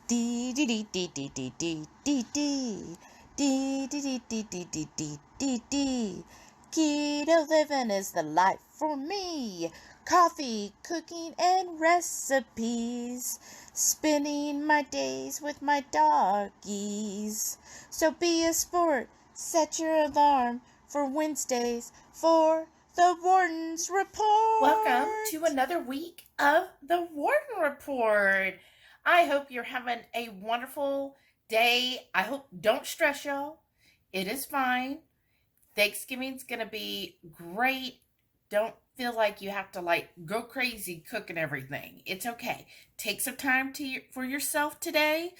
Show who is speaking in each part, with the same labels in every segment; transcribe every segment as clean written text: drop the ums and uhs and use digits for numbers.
Speaker 1: Dee dee dee dee dee dee dee dee dee dee dee dee dee dee dee dee dee dee. Keto living is the life for me. Coffee, cooking, and recipes. Spending my days with my doggies. So be a sport. Set your alarm for Wednesdays for the Warden's Report.
Speaker 2: Welcome to another week of the Warden Report. I hope you're having a wonderful day. I hope, don't stress, y'all. It is fine. Thanksgiving's going to be great. Don't feel like you have to go crazy cooking everything. It's okay. Take some time for yourself today.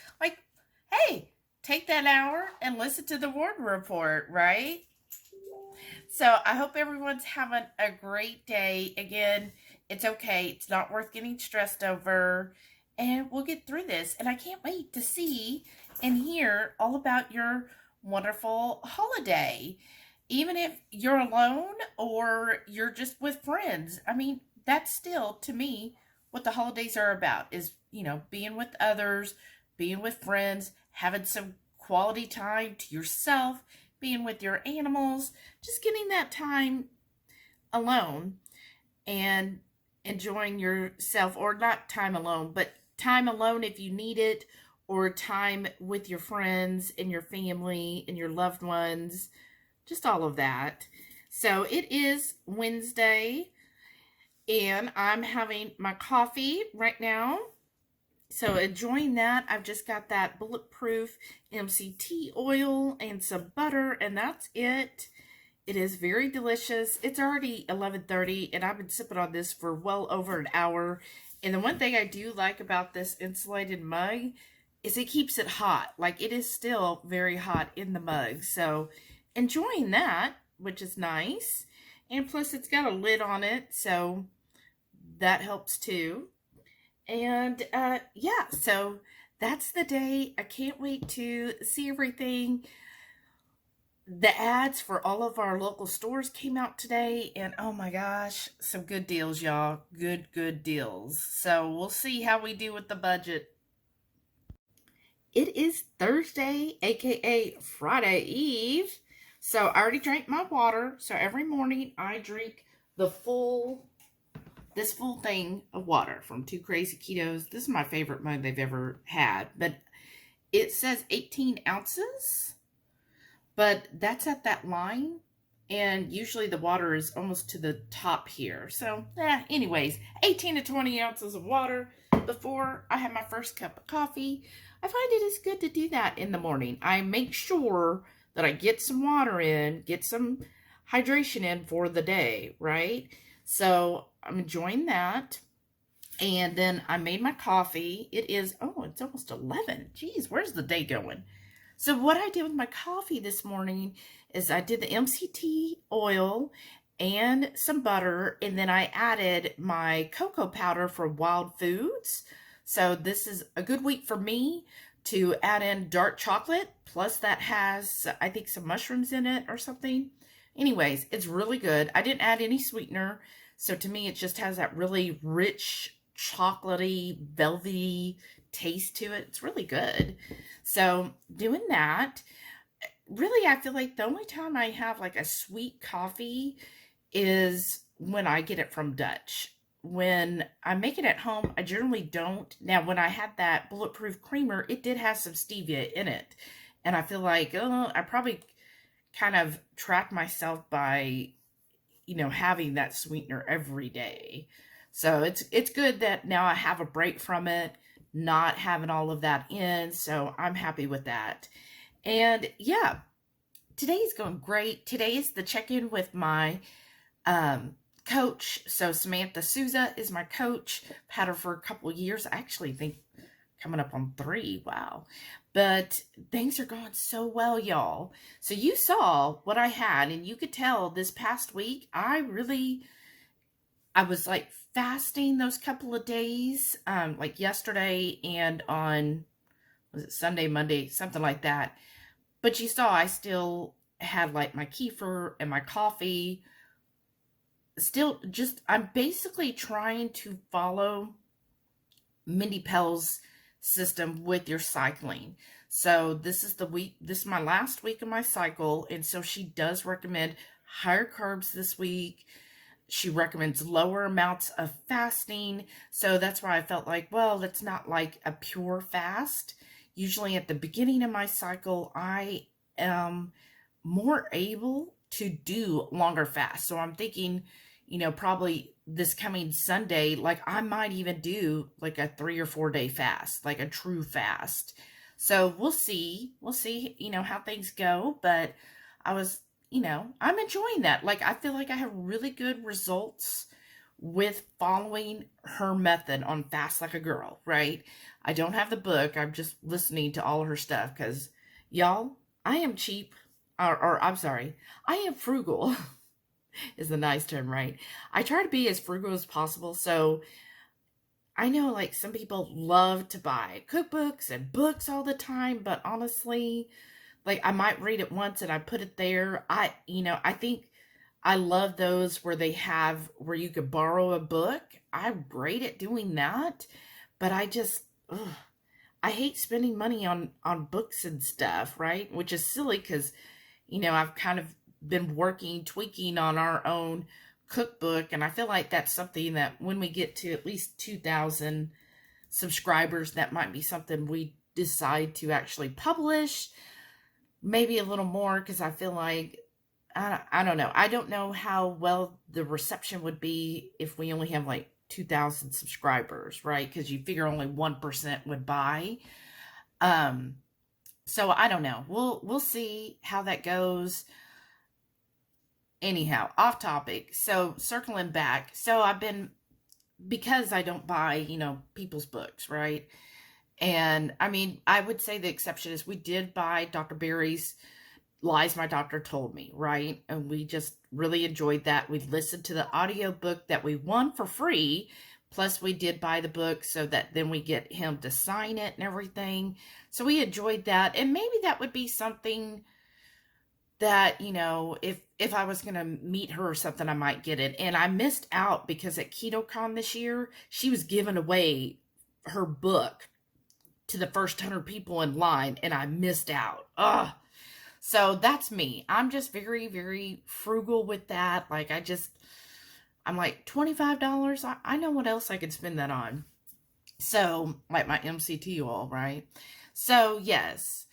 Speaker 2: Hey, take that hour and listen to the Warden Report, right? So I hope everyone's having a great day. Again, it's okay. It's not worth getting stressed over. And we'll get through this. And I can't wait to see and hear all about your wonderful holiday. Even if you're alone or you're just with friends. I mean, that's still, to me, what the holidays are about. Is, being with others, being with friends, having some quality time to yourself, being with your animals, just getting that time alone and enjoying yourself, or not time alone, but time alone if you need it, or time with your friends and your family and your loved ones, just all of that. So it is Wednesday and I'm having my coffee right now. So enjoying that. I've just got that bulletproof MCT oil and some butter, and that's it. It is very delicious. It's already 11:30 and I've been sipping on this for well over an hour. And the one thing I do like about this insulated mug is it keeps it hot. It is still very hot in the mug. So enjoying that, which is nice. And plus it's got a lid on it, so that helps too. And yeah, so that's the day. I can't wait to see everything. The ads for all of our local stores came out today, and oh my gosh, some good deals, y'all. Good deals. So we'll see how we do with the budget. It is Thursday, aka Friday Eve. So I already drank my water. So every morning I drink this full thing of water from Two Crazy Ketos. This is my favorite mug they've ever had, but it says 18 ounces. But that's at that line, and usually the water is almost to the top here. So, anyways, 18 to 20 ounces of water before I have my first cup of coffee. I find it is good to do that in the morning. I make sure that I get some water in, get some hydration in for the day, right? So, I'm enjoying that. And then I made my coffee. It's almost 11. Geez, where's the day going? So what I did with my coffee this morning is I did the MCT oil and some butter, and then I added my cocoa powder from Wild Foods. So this is a good week for me to add in dark chocolate, plus that has, I think, some mushrooms in it or something. Anyways, it's really good. I didn't add any sweetener, so to me it just has that really rich, chocolatey, velvety taste to it. It's really good. So doing that, really I feel like the only time I have a sweet coffee is when I get it from Dutch. When I make it at home, I generally don't. Now when I had that bulletproof creamer, it did have some stevia in it, and I feel like I probably kind of track myself by having that sweetener every day. So it's good that now I have a break from it, not having all of that in, so I'm happy with that. And yeah, today's going great. Today is the check-in with my coach. So Samantha Souza is my coach. I've had her for a couple of years. I actually think coming up on 3. Wow. But things are going so well, y'all. So you saw what I had, and you could tell this past week, I was fasting those couple of days, yesterday and on, was it Sunday, Monday, something like that. But you saw I still had my kefir and my coffee. I'm basically trying to follow Mindy Pell's system with your cycling. So this is my last week of my cycle, and so she does recommend higher carbs this week. She recommends lower amounts of fasting. So that's why I felt like, well, it's not like a pure fast. Usually at the beginning of my cycle, I am more able to do longer fasts. So I'm thinking, probably this coming Sunday, like I might even do like a 3 or 4 day fast, like a true fast. So we'll see, how things go. But I'm enjoying that. Like, I feel like I have really good results with following her method on Fast Like a Girl, right? I don't have the book. I'm just listening to all of her stuff because, y'all, I am cheap. Or I'm sorry, I am frugal is the nice term, right? I try to be as frugal as possible. So I know like some people love to buy cookbooks and books all the time, but honestly, like I might read it once and I put it there. I think I love those where where you could borrow a book. I'm great at doing that, but I hate spending money on books and stuff, right? Which is silly because, I've kind of been tweaking on our own cookbook, and I feel like that's something that when we get to at least 2,000 subscribers, that might be something we decide to actually publish. Maybe a little more, because I feel like, I don't know. I don't know how well the reception would be if we only have like 2,000 subscribers, right? Because you figure only 1% would buy. So I don't know. We'll see how that goes. Anyhow, off topic. So circling back. So because I don't buy, people's books, right? And I mean, I would say the exception is we did buy Dr. Berry's Lies My Doctor Told Me, right? And we just really enjoyed that. We listened to the audiobook that we won for free. Plus we did buy the book so that then we get him to sign it and everything. So we enjoyed that. And maybe that would be something that, if I was going to meet her or something, I might get it. And I missed out because at KetoCon this year, she was giving away her book to the first 100 people in line, and I missed out. Ugh. So that's me. I'm just very, very frugal with that. Like, I'm like, $25? I know what else I could spend that on. So, like my MCT oil, right? So, yes,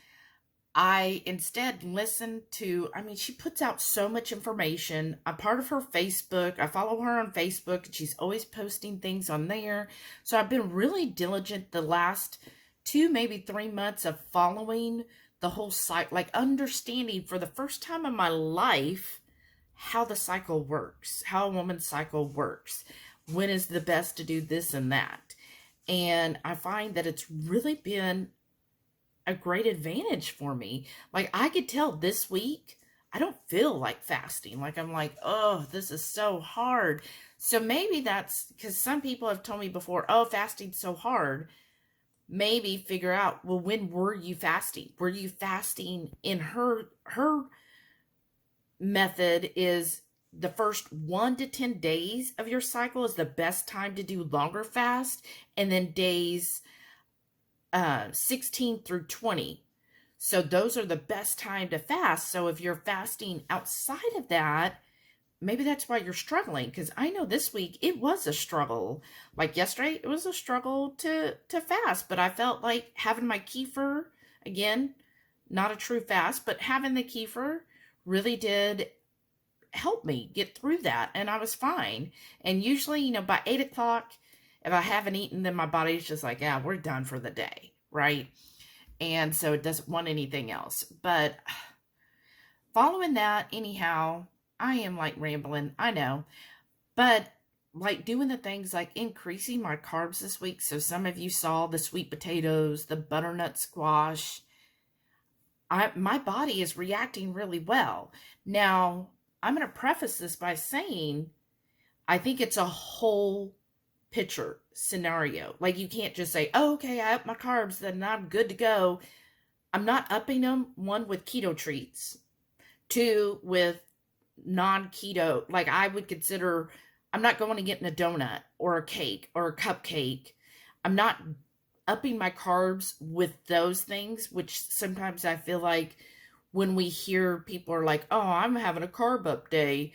Speaker 2: I instead listened to, she puts out so much information. I'm part of her Facebook. I follow her on Facebook, and she's always posting things on there. So, I've been really diligent the last 2, maybe 3 months of following the whole cycle, like understanding for the first time in my life how the cycle works, how a woman's cycle works, when is the best to do this and that. And I find that it's really been a great advantage for me. Like I could tell this week, I don't feel like fasting. Like I'm like, oh, this is so hard. So maybe that's because some people have told me before, oh, fasting's so hard. Maybe figure out, well, when were you fasting? Were you fasting in her method is the first 1 to 10 days of your cycle is the best time to do longer fast. And then days 16 through 20. So those are the best time to fast. So if you're fasting outside of that, maybe that's why you're struggling. Because I know this week it was a struggle. Like yesterday, it was a struggle to fast. But I felt like having my kefir, again, not a true fast, but having the kefir really did help me get through that. And I was fine. And usually, by 8 o'clock, if I haven't eaten, then my body's just like, yeah, we're done for the day, right? And so it doesn't want anything else. But following that, anyhow, I am like rambling, I know. But like doing the things like increasing my carbs this week. So some of you saw the sweet potatoes, the butternut squash. My body is reacting really well. Now, I'm going to preface this by saying, I think it's a whole picture scenario. Like you can't just say, oh, okay, I up my carbs, then I'm good to go. I'm not upping them, 1, with keto treats, 2, with non-keto. Like I would consider, I'm not going to get in a donut or a cake or a cupcake. I'm not upping my carbs with those things, which sometimes I feel like when we hear people are like, oh, I'm having a carb up day,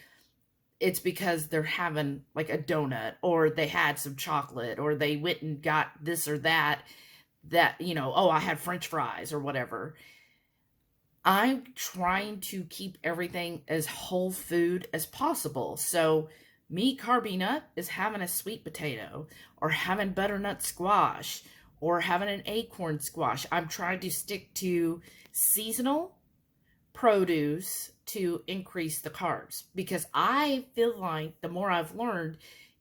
Speaker 2: it's because they're having like a donut, or they had some chocolate, or they went and got this or that, oh, I had French fries or whatever. I'm trying to keep everything as whole food as possible. So me carbing up is having a sweet potato, or having butternut squash, or having an acorn squash. I'm trying to stick to seasonal produce to increase the carbs, because I feel like the more I've learned,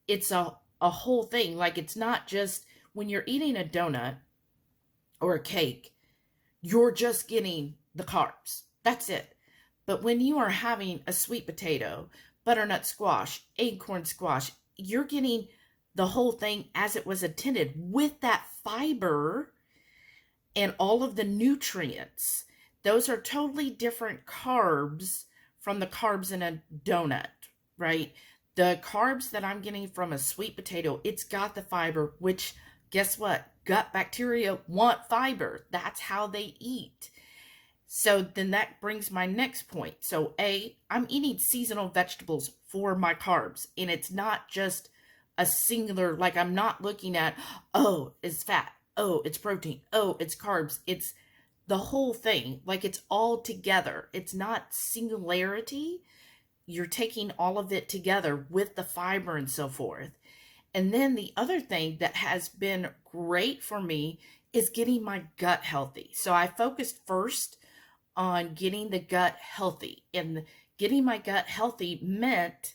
Speaker 2: it's a whole thing. Like, it's not just when you're eating a donut or a cake, you're just getting the carbs. That's it. But when you are having a sweet potato, butternut squash, acorn squash, you're getting the whole thing as it was intended, with that fiber and all of the nutrients. Those are totally different carbs from the carbs in a donut, right? The carbs that I'm getting from a sweet potato, it's got the fiber, which, guess what? Gut bacteria want fiber. That's how they eat. So then that brings my next point. So I'm eating seasonal vegetables for my carbs, and it's not just a singular, like, I'm not looking at, oh, it's fat, oh, it's protein, oh, it's carbs. It's the whole thing. Like, it's all together. It's not singularity. You're taking all of it together with the fiber and so forth. And then the other thing that has been great for me is getting my gut healthy. So I focused first on getting the gut healthy, and getting my gut healthy meant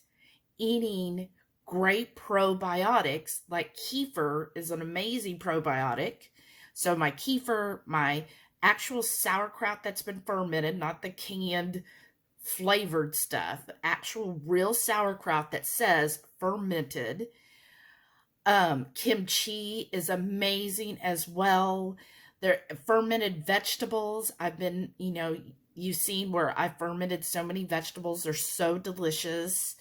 Speaker 2: eating great probiotics. Like kefir is an amazing probiotic. So my kefir, my actual sauerkraut that's been fermented, not the canned flavored stuff, actual real sauerkraut that says fermented. Kimchi is amazing as well. They're fermented vegetables. I've been, you've seen where I fermented so many vegetables. They're so delicious.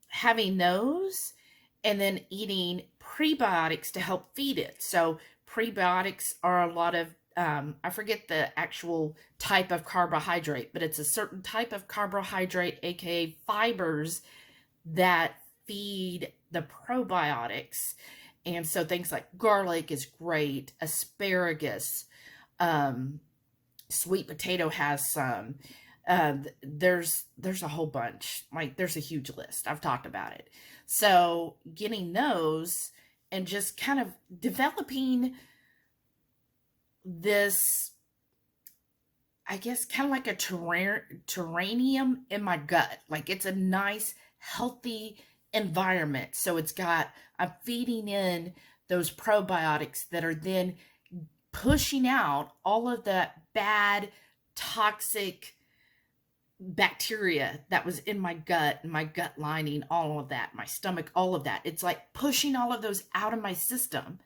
Speaker 2: Having those, and then eating prebiotics to help feed it. So prebiotics are a lot of, I forget the actual type of carbohydrate, but it's a certain type of carbohydrate, aka fibers, that feed the probiotics. And so things like garlic is great, asparagus, sweet potato has some. There's a whole bunch. Like, there's a huge list. I've talked about it. So getting those and just kind of developing this, I guess, kind of like a terrarium in my gut. Like, it's a nice, healthy environment. So I'm feeding in those probiotics that are then pushing out all of that bad, toxic bacteria that was in my gut and my gut lining, all of that, my stomach, all of that. It's like pushing all of those out of my system.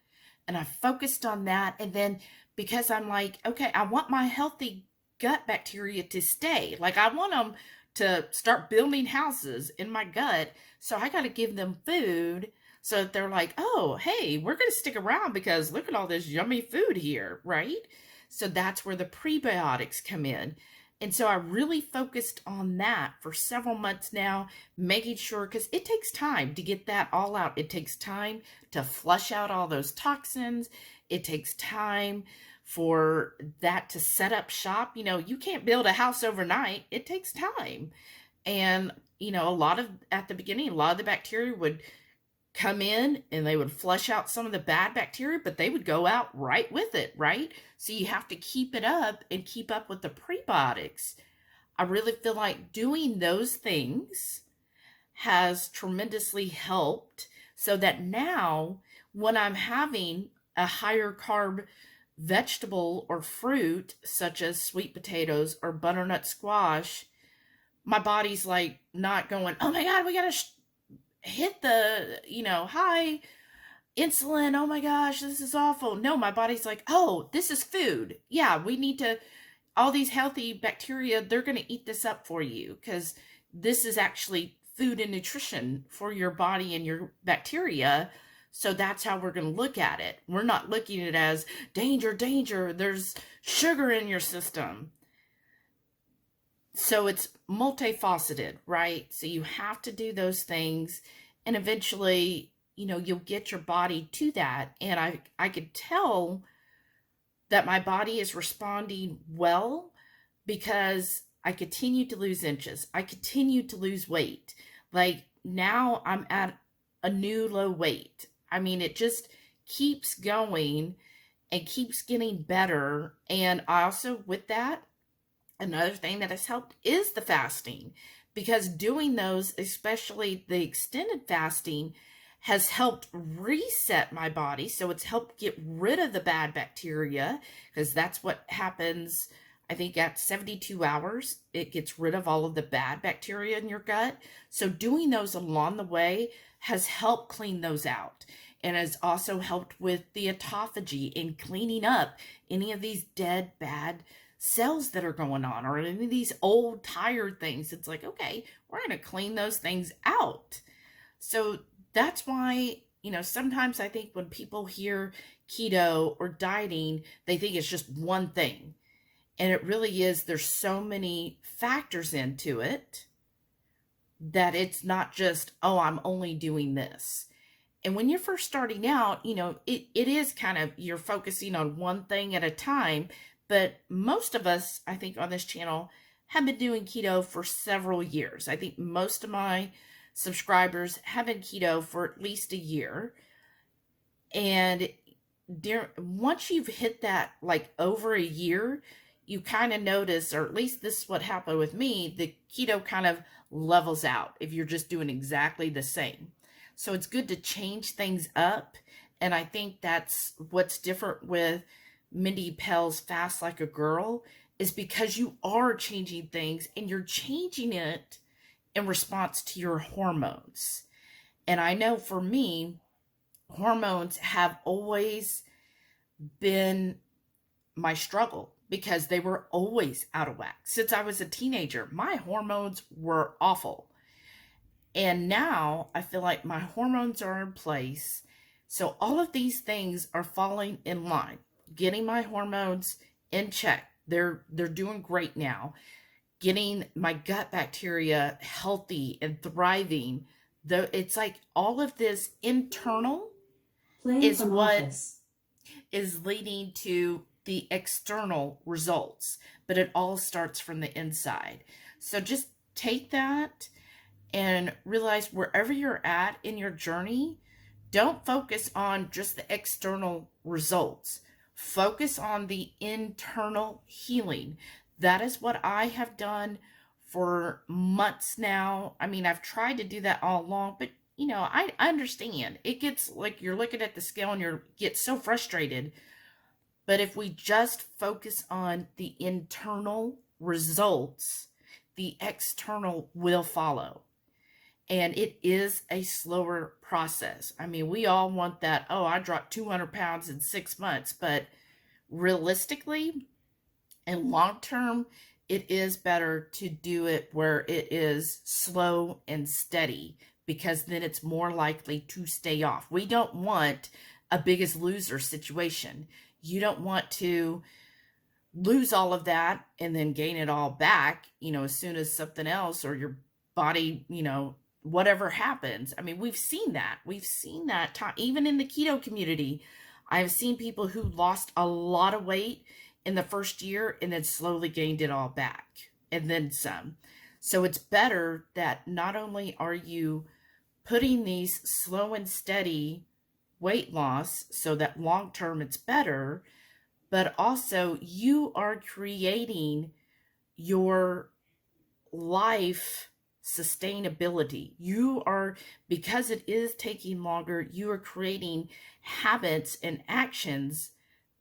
Speaker 2: And I focused on that. And then, because I'm like, okay, I want my healthy gut bacteria to stay. Like, I want them to start building houses in my gut. So I got to give them food so that they're like, oh, hey, we're going to stick around because look at all this yummy food here, right? So that's where the prebiotics come in. And so I really focused on that for several months now, making sure, because it takes time to get that all out. It takes time to flush out all those toxins. It takes time for that to set up shop. You can't build a house overnight. It takes time. And, at the beginning, a lot of the bacteria would come in and they would flush out some of the bad bacteria, but they would go out right with it, right? So you have to keep it up and keep up with the prebiotics. I really feel like doing those things has tremendously helped, so that now when I'm having a higher carb vegetable or fruit, such as sweet potatoes or butternut squash, my body's like not going, oh my God, we got to hit the, high insulin. Oh my gosh, this is awful. No, my body's like, oh, this is food. Yeah, we need to, all these healthy bacteria, they're going to eat this up for you, because this is actually food and nutrition for your body and your bacteria. So that's how we're going to look at it. We're not looking at it as danger, danger, there's sugar in your system. So it's multifaceted, right? So you have to do those things, and eventually, you'll get your body to that. And I could tell that my body is responding well because I continue to lose inches. I continue to lose weight. Like now I'm at a new low weight. I mean, it just keeps going and keeps getting better. And I also, with that, another thing that has helped is the fasting, because doing those, especially the extended fasting, has helped reset my body. So it's helped get rid of the bad bacteria, because that's what happens. I think at 72 hours, it gets rid of all of the bad bacteria in your gut. So doing those along the way has helped clean those out, and has also helped with the autophagy in cleaning up any of these dead, bad cells that are going on, or any of these old, tired things. It's like, okay, we're going to clean those things out. So that's why, sometimes I think when people hear keto or dieting, they think it's just one thing. And it really is, there's so many factors into it that it's not just, oh, I'm only doing this. And when you're first starting out, it is kind of, you're focusing on one thing at a time. But most of us, I think, on this channel have been doing keto for several years. I think most of my subscribers have been keto for at least a year. And once you've hit that, like over a year, you kind of notice, or at least this is what happened with me, the keto kind of levels out if you're just doing exactly the same. So it's good to change things up. And I think that's what's different with Mindy Pell's Fast Like a Girl, is because you are changing things, and you're changing it in response to your hormones. And I know for me, hormones have always been my struggle, because they were always out of whack. Since I was a teenager, my hormones were awful. And now I feel like my hormones are in place. So all of these things are falling in line, getting my hormones in check. They're doing great now. Getting my gut bacteria healthy and thriving. Though it's like all of this internal is what is leading to the external results, but it all starts from the inside. So just take that and realize, wherever you're at in your journey, don't focus on just the external results. Focus on the internal healing. That is what I have done for months now. I mean, I've tried to do that all along, but I understand. It gets like you're looking at the scale and you get so frustrated. But if we just focus on the internal results, the external will follow. And it is a slower process. I mean, we all want that, oh, I dropped 200 pounds in 6 months. But realistically, and long term, it is better to do it where it is slow and steady, because then it's more likely to stay off. We don't want a Biggest Loser situation. You don't want to lose all of that and then gain it all back, as soon as something else or your body, whatever happens. I mean, we've seen that. We've seen that time, even in the keto community. I've seen people who lost a lot of weight in the first year and then slowly gained it all back and then some. So it's better that not only are you putting these slow and steady weight loss so that long term it's better, but also you are creating your life sustainability. You are, because it is taking longer, you are creating habits and actions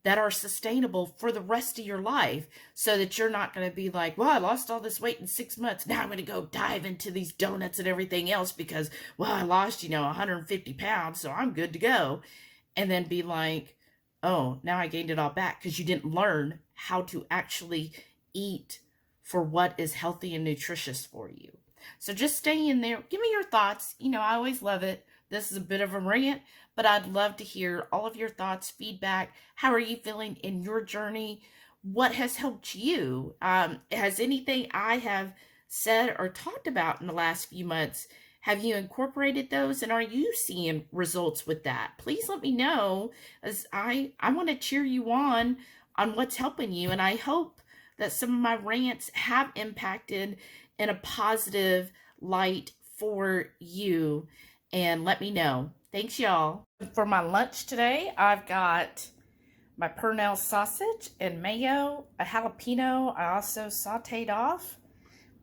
Speaker 2: that are sustainable for the rest of your life, so that you're not going to be like, well, I lost all this weight in 6 months. Now I'm going to go dive into these donuts and everything else because, well, I lost, 150 pounds, so I'm good to go. And then be like, oh, now I gained it all back, because you didn't learn how to actually eat for what is healthy and nutritious for you. So just stay in there. Give me your thoughts. I always love it. This is a bit of a rant, but I'd love to hear all of your thoughts, feedback. How are you feeling in your journey? What has helped you? Has anything I have said or talked about in the last few months, have you incorporated those, and are you seeing results with that? Please let me know, as I want to cheer you on what's helping you, and I hope that some of my rants have impacted in a positive light for you, and let me know. Thanks, y'all. For my lunch today, I've got my Pernell sausage and mayo, a jalapeno I also sauteed off,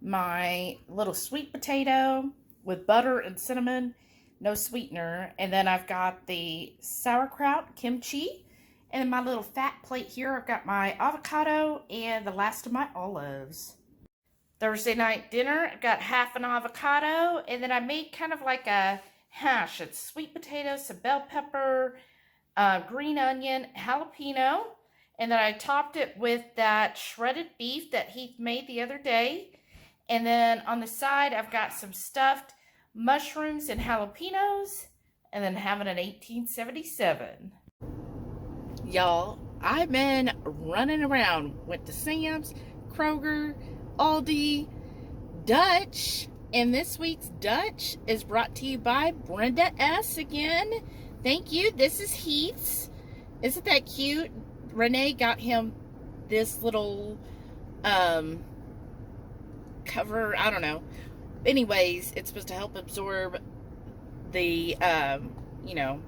Speaker 2: my little sweet potato with butter and cinnamon, no sweetener, and then I've got the sauerkraut kimchi, and my little fat plate here, I've got my avocado and the last of my olives. Thursday night dinner, I've got half an avocado, and then I made kind of like a hash. It's sweet potato, some bell pepper, green onion, jalapeno, and then I topped it with that shredded beef that Heath made the other day. And then on the side, I've got some stuffed mushrooms and jalapenos, and then having an 1877. Y'all, I've been running around. Went to Sam's, Kroger, Aldi, Dutch, and this week's Dutch is brought to you by Brenda S. again. Thank you. This is Heath's. Isn't that cute? Renee got him this little cover. I don't know. Anyways, it's supposed to help absorb the, you know,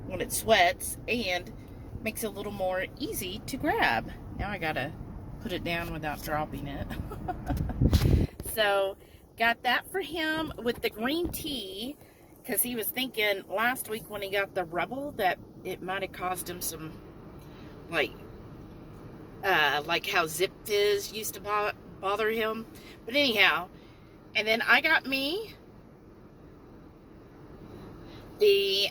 Speaker 2: when it sweats, and makes it a little more easy to grab. Now I gotta put it down without dropping it. So, got that for him with the green tea, because he was thinking last week when he got the Rebel that it might have caused him some, like how Zip Fizz used to bother him. But anyhow, and then I got me the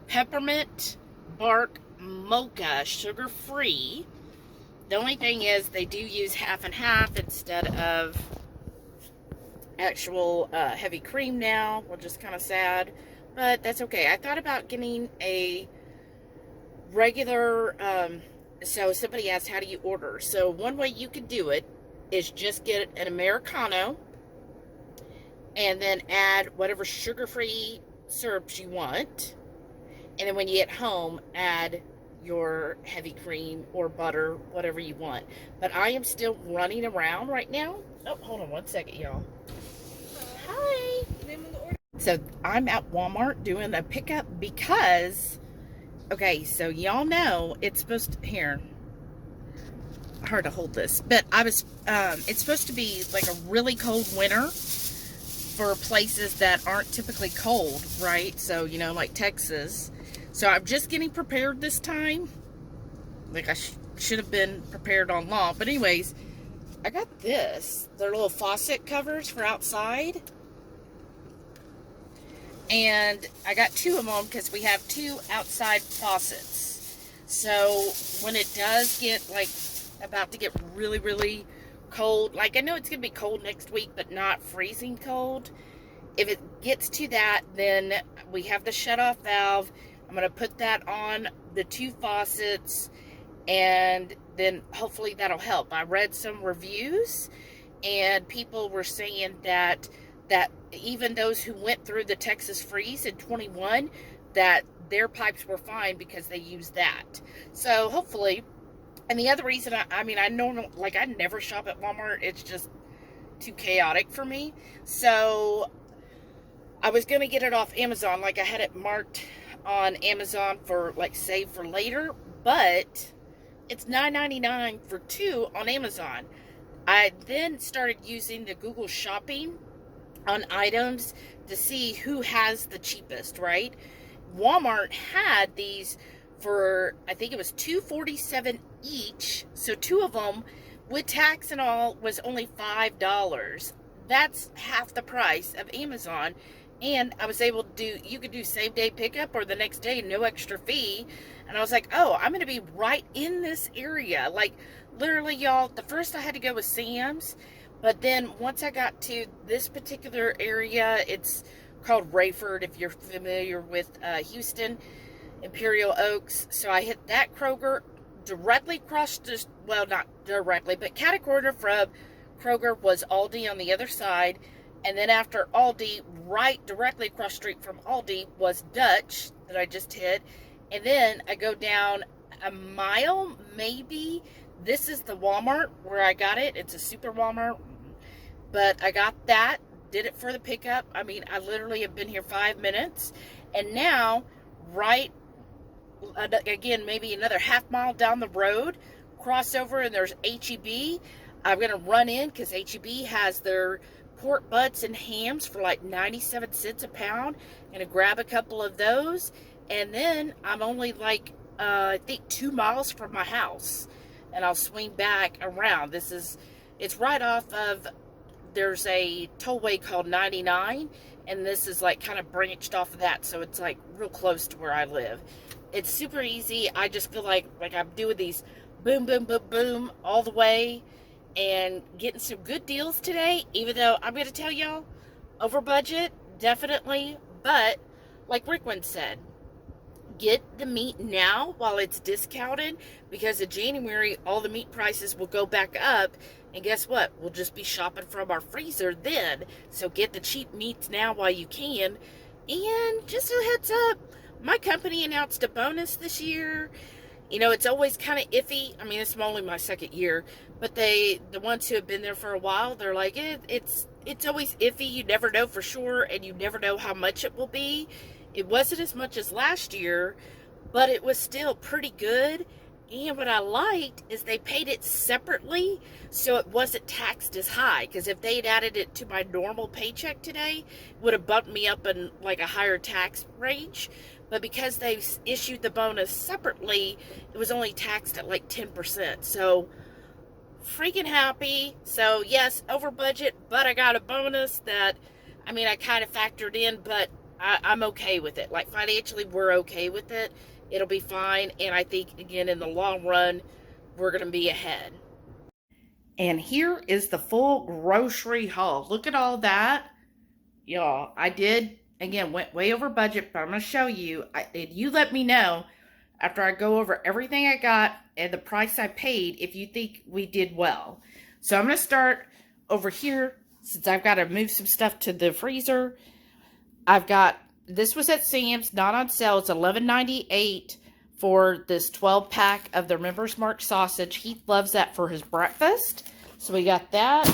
Speaker 2: peppermint bark mocha, sugar-free. The only thing is they do use half and half instead of actual heavy cream now, which is kind of sad, but that's okay. I thought about getting a regular, so somebody asked, how do you order? So one way you can do it is just get an Americano and then add whatever sugar-free syrups you want, and then when you get home, add your heavy cream or butter, whatever you want. But I am still running around right now. Oh, hold on one second, y'all. Hi. So I'm at Walmart doing a pickup because, okay, so y'all know it's supposed to, here, hard to hold this, but it's supposed to be like a really cold winter for places that aren't typically cold, right? So, you know, like Texas. So I'm just getting prepared this time. Like I should have been prepared all along. But anyways, I got this. They're little faucet covers for outside. And I got two of them because we have two outside faucets. So when it does get like about to get really, really cold, like I know it's going to be cold next week, but not freezing cold. If it gets to that, then we have the shut-off valve. I'm going to put that on the two faucets, and then hopefully that'll help. I read some reviews, and people were saying that even those who went through the Texas freeze in 21, that their pipes were fine because they used that. So hopefully, and the other reason, I never shop at Walmart. It's just too chaotic for me. So I was going to get it off Amazon. Like I had it marked on Amazon for like save for later, but it's $9.99 for two on Amazon. I then started using the Google Shopping on items to see who has the cheapest, right? Walmart had these for, I think it was $2.47 each. So two of them with tax and all was only $5. That's half the price of Amazon. And I was able to do, you could do same day pickup or the next day, no extra fee. And I was like, oh, I'm going to be right in this area. Like, literally, y'all, the first I had to go with Sam's. But then once I got to this particular area, it's called Rayford, if you're familiar with Houston, Imperial Oaks. So I hit that Kroger directly across the, well, not directly, but cat a corner from Kroger was Aldi on the other side. And then after Aldi, right directly across the street from Aldi was Dutch that I just hit. And then I go down a mile, maybe. This is the Walmart where I got it. It's a super Walmart. But I got that, did it for the pickup. I mean, I literally have been here 5 minutes. And now, right, again, maybe another half mile down the road, cross over and there's HEB. I'm going to run in because HEB has their pork butts and hams for like 97 cents a pound. I'm going to grab a couple of those. And then I'm only like, I think 2 miles from my house. And I'll swing back around. It's right off of, there's a tollway called 99. And this is like kind of branched off of that. So it's like real close to where I live. It's super easy. I just feel like I'm doing these boom, boom, boom, boom all the way. And getting some good deals today, even though I'm going to tell y'all, over budget, definitely. But, like Rickman said, get the meat now while it's discounted, because in January, all the meat prices will go back up. And guess what? We'll just be shopping from our freezer then. So get the cheap meats now while you can. And just a heads up, my company announced a bonus this year. You know, it's always kind of iffy. I mean, it's only my second year, but the ones who have been there for a while, they're like, it's always iffy. You never know for sure, and you never know how much it will be. It wasn't as much as last year, but it was still pretty good. And what I liked is they paid it separately, so it wasn't taxed as high. Because if they'd added it to my normal paycheck today, it would have bumped me up in like a higher tax range. But because they issued the bonus separately, it was only taxed at like 10%. So, freaking happy. So, yes, over budget, but I got a bonus that, I mean, I kind of factored in, but I'm okay with it. Like, financially, we're okay with it. It'll be fine. And I think, again, in the long run, we're going to be ahead. And here is the full grocery haul. Look at all that. Y'all, I did... Again, went way over budget, but I'm going to show you. And you let me know after I go over everything I got and the price I paid if you think we did well. So I'm going to start over here since I've got to move some stuff to the freezer. I've got, this was at Sam's, not on sale. It's $11.98 for this 12-pack of the Members Mark sausage. Heath loves that for his breakfast. So we got that.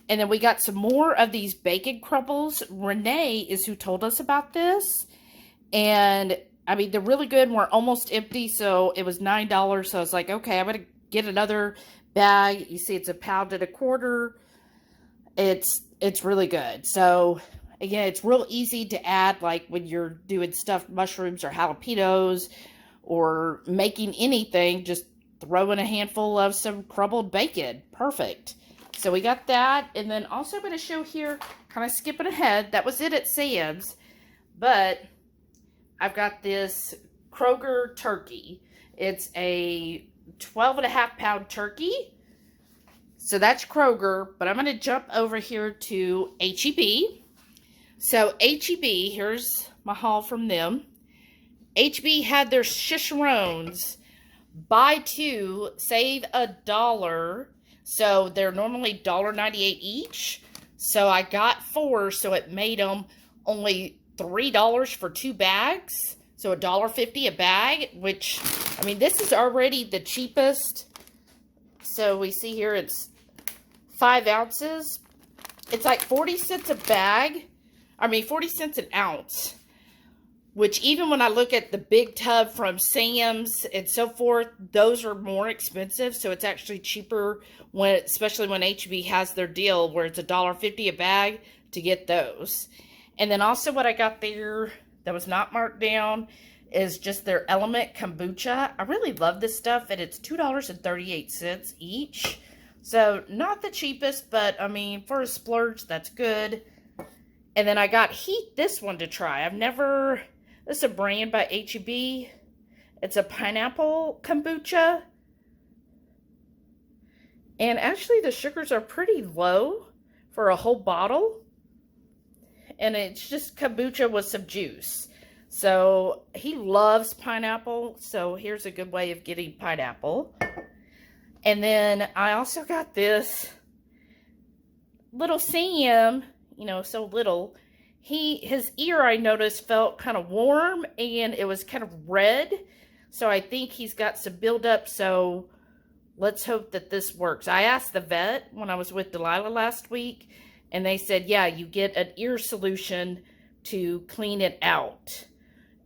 Speaker 2: And then we got some more of these bacon crumbles. Renee is who told us about this. And, I mean, they're really good. We're almost empty, so it was $9. So I was like, okay, I'm going to get another bag. You see, it's £1.25. It's really good. So, again, it's real easy to add, like, when you're doing stuffed mushrooms or jalapenos or making anything. Just throw in a handful of some crumbled bacon. Perfect. So we got that, and then also I'm going to show here, kind of skipping ahead, that was it at Sam's, but I've got this Kroger turkey. It's a 12.5-pound turkey, so that's Kroger, but I'm going to jump over here to HEB. So HEB, here's my haul from them. HEB had their Shisharones, buy two, save $1. So they're normally $1.98 each. So I got 4, so it made them only $3 for 2 bags. So $1.50 a bag, which, I mean, this is already the cheapest. So we see here it's 5 ounces. It's like 40 cents a bag. I mean, 40 cents an ounce. Which even when I look at the big tub from Sam's and so forth, those are more expensive. So it's actually cheaper, especially when HEB has their deal where it's $1.50 a bag to get those. And then also what I got there that was not marked down is just their Element Kombucha. I really love this stuff, and it's $2.38 each. So not the cheapest, but I mean, for a splurge, that's good. And then I got Heath this one to try. This is a brand by HEB. It's a pineapple kombucha. And actually the sugars are pretty low for a whole bottle. and it's just kombucha with some juice. So he loves pineapple, so here's a good way of getting pineapple. And then I also got this little Sam, you know, so little. His ear, I noticed, felt kind of warm, and it was kind of red. So I think he's got some buildup, so let's hope that this works. I asked the vet when I was with Delilah last week, and they said, yeah, you get an ear solution to clean it out.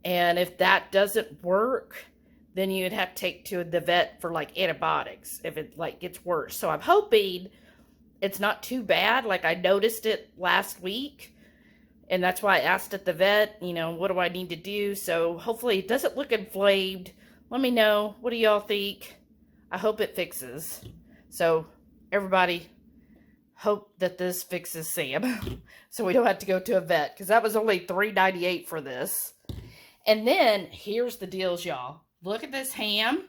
Speaker 2: And if that doesn't work, then you'd have to take to the vet for like antibiotics if it like gets worse. So I'm hoping it's not too bad. Like I noticed it last week, and that's why I asked at the vet, you know, what do I need to do? So hopefully it doesn't look inflamed. Let me know. What do y'all think? I hope it fixes. So everybody, hope that this fixes Sam so we don't have to go to a vet, because that was only $3.98 for this. And then here's the deals, y'all. Look at this ham.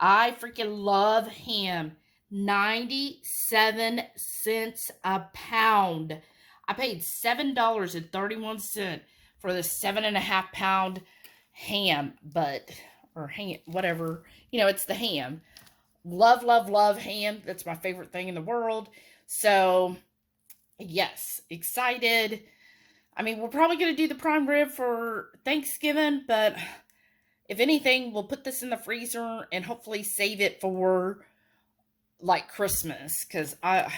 Speaker 2: I freaking love ham. 97 cents a pound. I paid $7.31 for this 7.5 pound ham, or ham, whatever. You know, it's the ham. Love, love, love ham. That's my favorite thing in the world. So, yes, excited. I mean, we're probably going to do the prime rib for Thanksgiving, but if anything, we'll put this in the freezer and hopefully save it for like Christmas, because I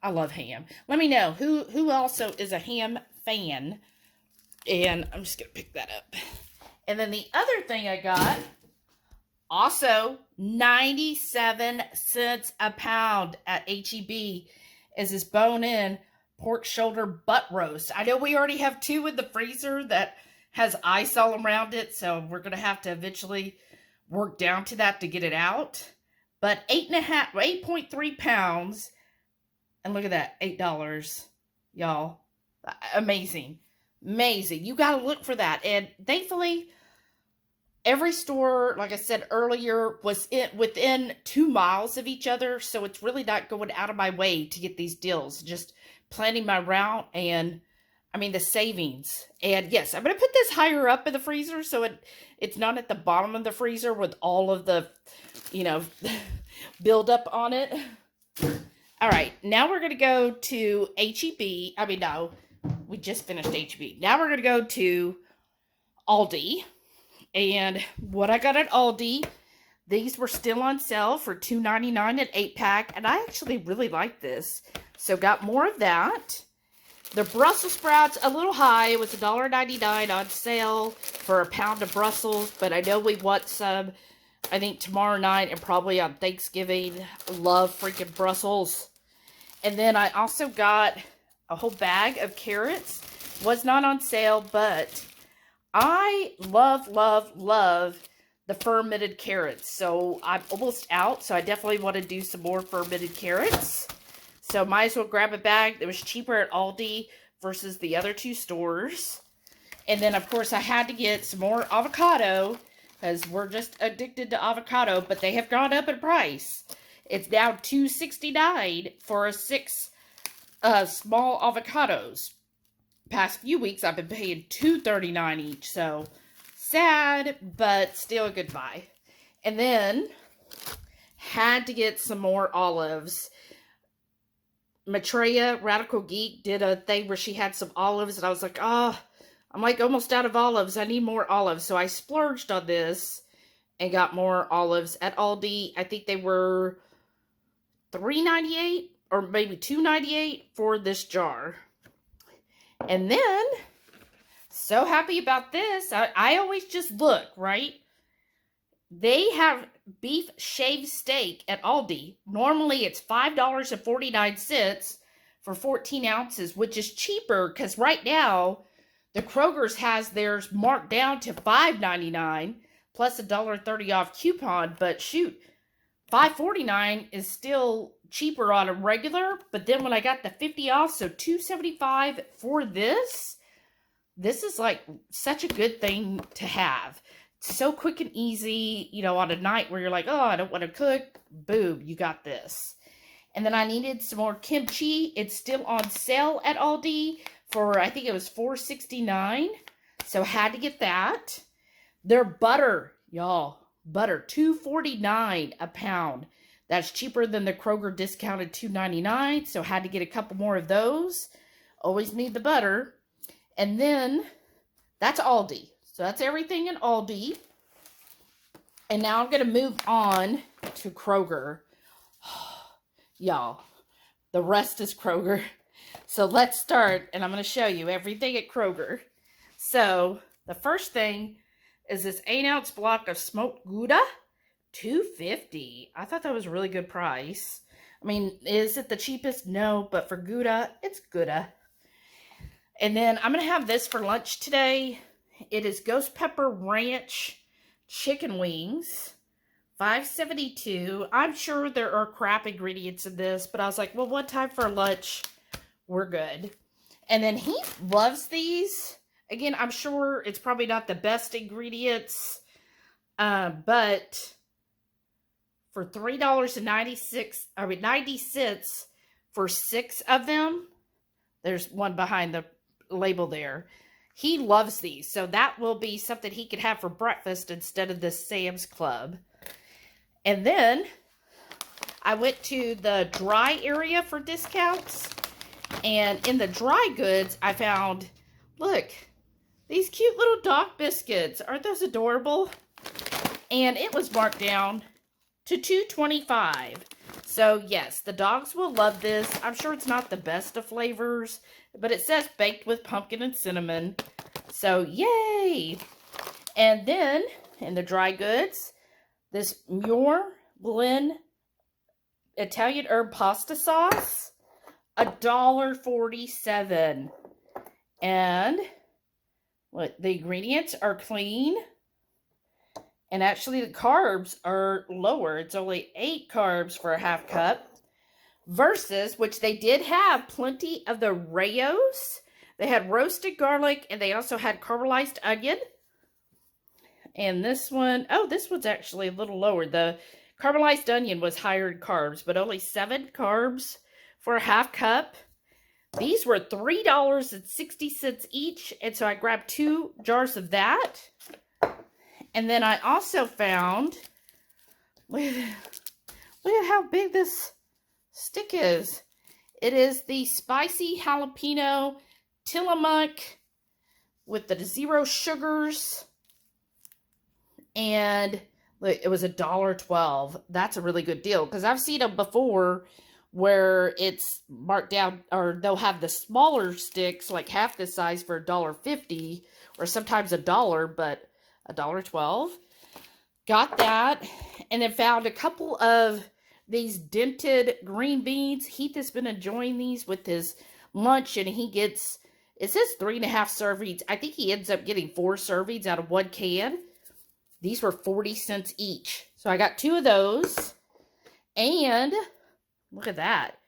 Speaker 2: love ham. Let me know who also is a ham fan, and I'm just going to pick that up. And then the other thing I got, also 97 cents a pound at HEB, is this bone-in pork shoulder butt roast. I know we already have 2 in the freezer that has ice all around it, so we're going to have to eventually work down to that to get it out. But 8.3 pounds, and look at that, $8, y'all. Amazing. Amazing. You got to look for that. And thankfully, every store, like I said earlier, was within 2 miles of each other, so it's really not going out of my way to get these deals. Just planning my route, and I mean the savings. And yes, I'm going to put this higher up in the freezer so it's not at the bottom of the freezer with all of the, you know, build up on it. All right, now we're going to go to HEB. I mean, no, we just finished HEB. Now we're going to go to Aldi. And what I got at Aldi, these were still on sale for $2.99 an 8-pack, and I actually really like this. So got more of that. The Brussels sprouts, a little high. It was $1.99 on sale for a pound of Brussels, but I know we want some, I think, tomorrow night and probably on Thanksgiving. Love freaking Brussels. And then I also got a whole bag of carrots. Was not on sale, but I love, love, love the fermented carrots. So I'm almost out, so I definitely want to do some more fermented carrots. So might as well grab a bag. It was cheaper at Aldi versus the other 2 stores. And then, of course, I had to get some more avocado, because we're just addicted to avocado, but they have gone up in price. It's now $2.69 for 6 small avocados. Past few weeks, I've been paying $2.39 each, so sad, but still a good buy. And then, had to get some more olives. Maitreya, Radical Geek, did a thing where she had some olives, and I was like, oh, I'm like almost out of olives. I need more olives. So I splurged on this and got more olives at Aldi. I think they were $3.98 or maybe $2.98 for this jar. And then, so happy about this. I always just look, right? They have beef shaved steak at Aldi. Normally it's $5.49 for 14 ounces, which is cheaper because right now the Kroger's has theirs marked down to $5.99 plus a $1.30 off coupon. But shoot, $5.49 is still cheaper on a regular. But then when I got the 50 off, so $2.75 for this is like such a good thing to have. So quick and easy, you know, on a night where you're like, oh, I don't want to cook. Boom, you got this. And then I needed some more kimchi. It's still on sale at Aldi for, I think it was $4.69. So had to get that. Their butter, y'all, butter, $2.49 a pound. That's cheaper than the Kroger discounted $2.99. So had to get a couple more of those. Always need the butter. And then that's Aldi. So that's everything in Aldi. And now I'm going to move on to Kroger. Y'all, the rest is Kroger. So let's start, and I'm going to show you everything at Kroger. So the first thing is this 8-ounce block of smoked Gouda, $2.50. I thought that was a really good price. I mean, is it the cheapest? No, but for Gouda, it's Gouda. And then I'm going to have this for lunch today. It is Ghost Pepper Ranch chicken wings, $5.72. I'm sure there are crap ingredients in this, but I was like, well, one time for lunch, we're good. And then he loves these. Again, I'm sure it's probably not the best ingredients, but for $3.90 for 6 of them, there's one behind the label there. He loves these, so that will be something he could have for breakfast instead of the Sam's Club. And then I went to the dry area for discounts, and in the dry goods, I found, look, these cute little dog biscuits. Aren't those adorable? And it was marked down to $2.25. So yes, the dogs will love this. I'm sure it's not the best of flavors, but it says baked with pumpkin and cinnamon. So yay! And then in the dry goods, this Muir Blend Italian herb pasta sauce, $1.47. And what, the ingredients are clean. And actually the carbs are lower. It's only 8 carbs for a half cup. Versus, which they did have plenty of the Rayos. They had roasted garlic, and they also had caramelized onion. And this one, oh, this one's actually a little lower. The caramelized onion was higher in carbs, but only 7 carbs for a half cup. These were $3.60 each, and so I grabbed 2 jars of that. And then I also found, look at how big this stick is. It is the spicy jalapeno Tillamook with the 0 sugars. And look, it was $1.12. That's a really good deal, because I've seen them before where it's marked down, or they'll have the smaller sticks, like half the size, for $1.50, or sometimes $1, but $1.12. Got that, and then found a couple of these dented green beans. Heath has been enjoying these with his lunch, and he gets, it says 3.5 servings. I think he ends up getting 4 servings out of 1 can. These were 40 cents each. So I got 2 of those. And look at that.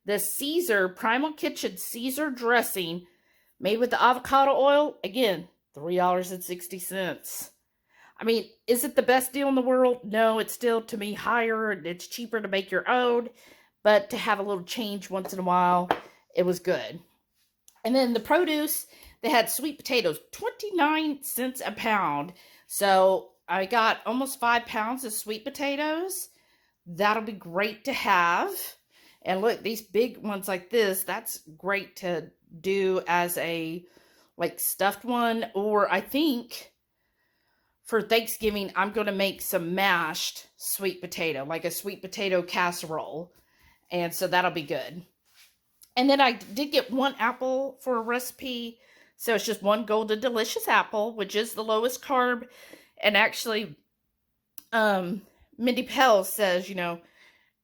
Speaker 2: The Caesar, Primal Kitchen Caesar dressing made with the avocado oil. Again, $3.60. I mean, is it the best deal in the world? No, it's still, to me, higher. It's cheaper to make your own. But to have a little change once in a while, it was good. And then the produce, they had sweet potatoes, 29 cents a pound. So I got almost 5 pounds of sweet potatoes. That'll be great to have. And look, these big ones like this, that's great to do as a, like, stuffed one. Or I think for Thanksgiving, I'm going to make some mashed sweet potato, like a sweet potato casserole. And so that'll be good. And then I did get 1 apple for a recipe. So it's just 1 Golden Delicious apple, which is the lowest carb. And actually, Mindy Pell says, you know,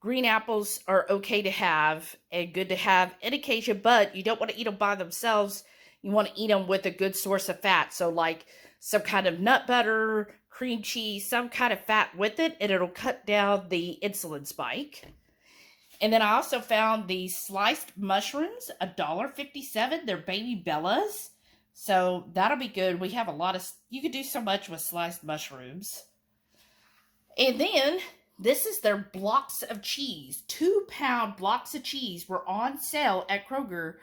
Speaker 2: green apples are okay to have and good to have on occasion, but you don't want to eat them by themselves. You want to eat them with a good source of fat. So like some kind of nut butter, cream cheese, some kind of fat with it, and it'll cut down the insulin spike. And then I also found these sliced mushrooms, $1.57. They're Baby Bellas. So that'll be good. We have a lot of, you could do so much with sliced mushrooms. And then this is their blocks of cheese. 2-pound blocks of cheese were on sale at Kroger,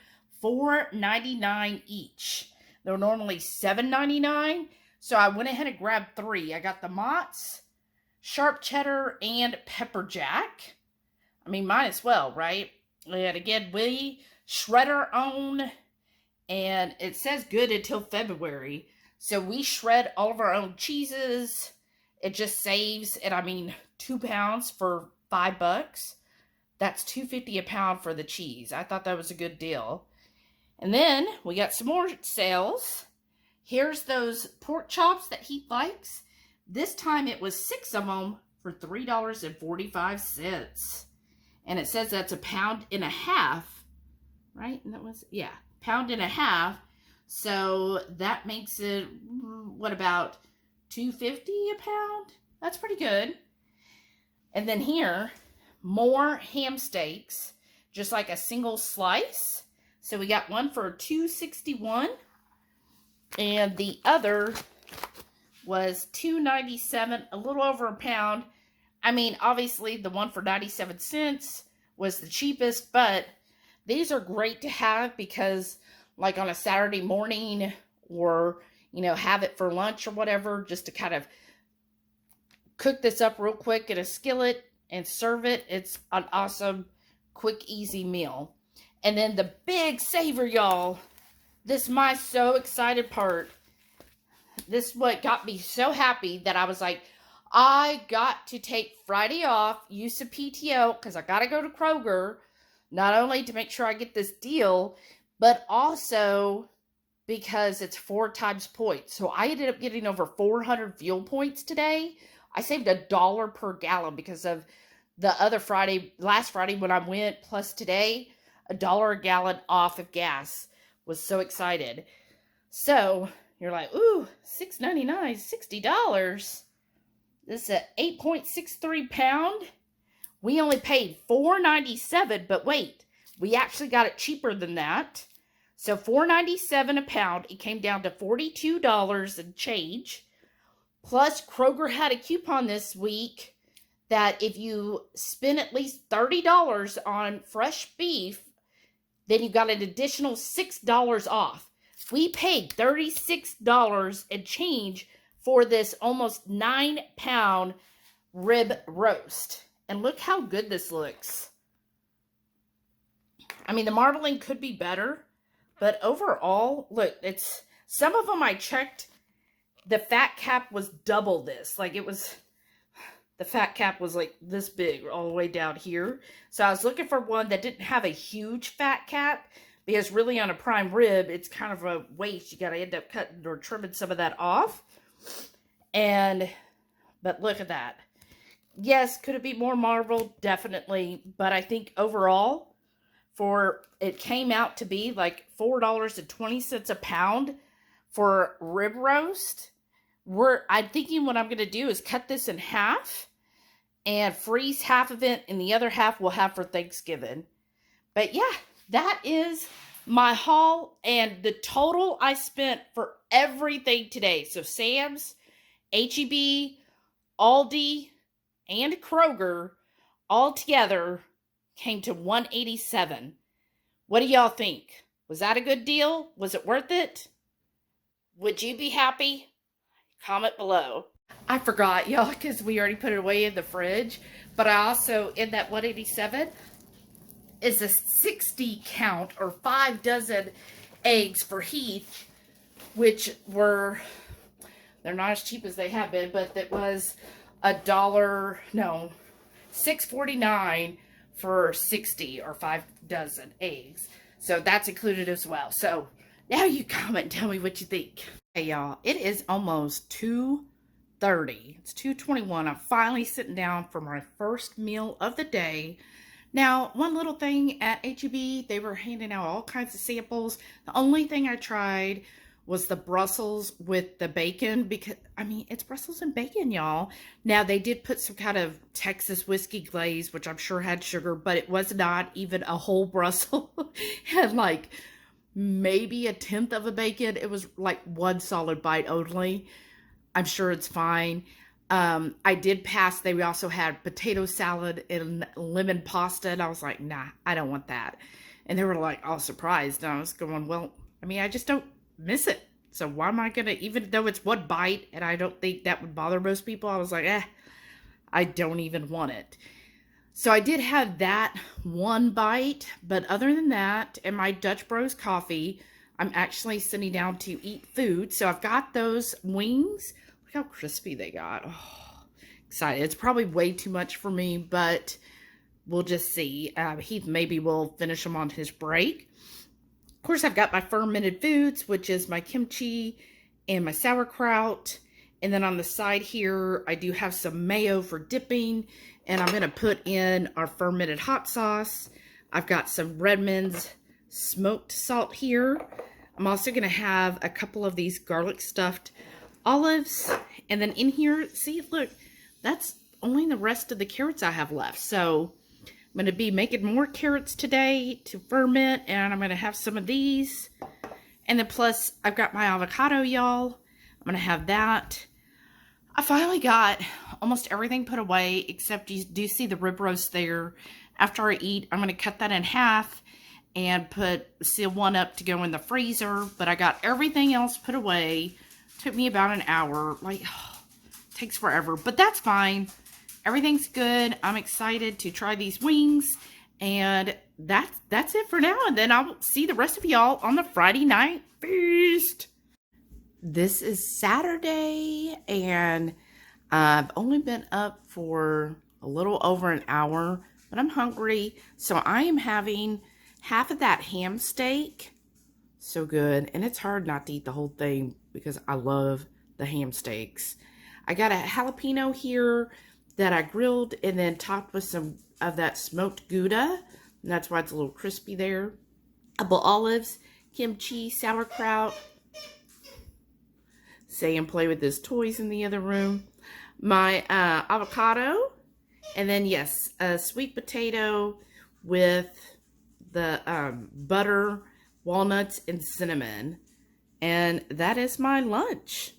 Speaker 2: $4.99 each. They're normally $7.99. So I went ahead and grabbed 3. I got the Mott's, sharp cheddar, and pepper jack. I mean, might as well, right? And again, we shred our own, and it says good until February. So we shred all of our own cheeses. It just saves, and I mean, 2 pounds for $5. That's $2.50 a pound for the cheese. I thought that was a good deal. And then we got some more sales. Here's those pork chops that he likes. This time it was 6 of them for $3.45. And it says that's a pound and a half, right? And that was, yeah, pound and a half. So that makes it, what, about $2.50 a pound? That's pretty good. And then here, more ham steaks, just like a single slice. So we got one for $2.61, and the other was $2.97, a little over a pound. I mean, obviously the one for 97 cents was the cheapest, but these are great to have because, like, on a Saturday morning, or, you know, have it for lunch or whatever, just to kind of cook this up real quick in a skillet and serve it. It's an awesome, quick, easy meal. And then the big saver, y'all. This is my so excited part. This is what got me so happy that I was like, I got to take Friday off, use some PTO, because I got to go to Kroger, not only to make sure I get this deal, but also because it's 4 times points. So I ended up getting over 400 fuel points today. I saved $1 per gallon because of the other Friday, last Friday when I went, plus today, $1 a gallon off of gas. Was so excited. So you're like, ooh, $6.99, $60. This is an 8.63 pound. We only paid $4.97, but wait, we actually got it cheaper than that. So $4.97 a pound. It came down to $42 and change. Plus, Kroger had a coupon this week that if you spend at least $30 on fresh beef, then you got an additional $6 off. We paid $36 and change for this almost 9-pound rib roast. And look how good this looks. I mean, the marbling could be better, but overall, look, it's, some of them I checked, the fat cap was double this. Like, it was, the fat cap was like this big all the way down here. So I was looking for one that didn't have a huge fat cap, because really on a prime rib, it's kind of a waste. You got to end up cutting or trimming some of that off. But look at that. Yes, could it be more marbled? Definitely. But I think overall, it came out to be like $4.20 a pound for rib roast. I'm thinking what I'm going to do is cut this in half and freeze half of it, and the other half we'll have for Thanksgiving. But yeah, that is my haul and the total I spent for everything today. So Sam's, HEB, Aldi, and Kroger all together came to $187. What do y'all think? Was that a good deal? Was it worth it? Would you be happy? Comment below. I forgot, y'all, because we already put it away in the fridge. But I also, in that 187, is a 60 count or 5 dozen eggs for Heath, which were, they're not as cheap as they have been, but it was $6.49 for 60 or 5 dozen eggs. So that's included as well. So now you comment and tell me what you think. Hey y'all, it is almost 2:30. It's 2:21. I'm finally sitting down for my first meal of the day. Now, one little thing at HEB, they were handing out all kinds of samples. The only thing I tried was the Brussels with the bacon, because, I mean, it's Brussels and bacon, y'all. Now, they did put some kind of Texas whiskey glaze, which I'm sure had sugar, but it was not even a whole Brussels. Had like maybe a tenth of a bacon. It was like one solid bite only. I'm sure it's fine. I did pass. They also had potato salad and lemon pasta, and I was like, nah, I don't want that. And they were like all surprised. And I was going, well, I mean, I just don't miss it. So why am I going to, even though it's one bite and I don't think that would bother most people, I was like, I don't even want it. So I did have that one bite, but other than that, and my Dutch Bros coffee, I'm actually sitting down to eat food. So I've got those wings. Look how crispy they got. Oh, excited. It's probably way too much for me, but we'll just see. Heath maybe will finish them on his break. Of course, I've got my fermented foods, which is my kimchi and my sauerkraut. And then on the side here, I do have some mayo for dipping. And I'm going to put in our fermented hot sauce. I've got some Redmond's smoked salt here. I'm also going to have a couple of these garlic stuffed olives. And then in here, see, look, that's only the rest of the carrots I have left. So I'm going to be making more carrots today to ferment. And I'm going to have some of these. And then plus, I've got my avocado, y'all. I'm going to have that. I finally got almost everything put away, except you do see the rib roast there. After I eat, I'm going to cut that in half and seal one up to go in the freezer. But I got everything else put away. Took me about an hour. Like, takes forever, but that's fine. Everything's good. I'm excited to try these wings. And that's it for now. And then I'll see the rest of y'all on the Friday night feast. This is Saturday, and I've only been up for a little over an hour, but I'm hungry. So I am having half of that ham steak. So good. And it's hard not to eat the whole thing because I love the ham steaks. I got a jalapeno here that I grilled and then topped with some of that smoked Gouda. And that's why it's a little crispy there. Couple olives, kimchi, sauerkraut. Sam play with his toys in the other room. My avocado. And then, yes, a sweet potato with the butter, walnuts, and cinnamon. And that is my lunch.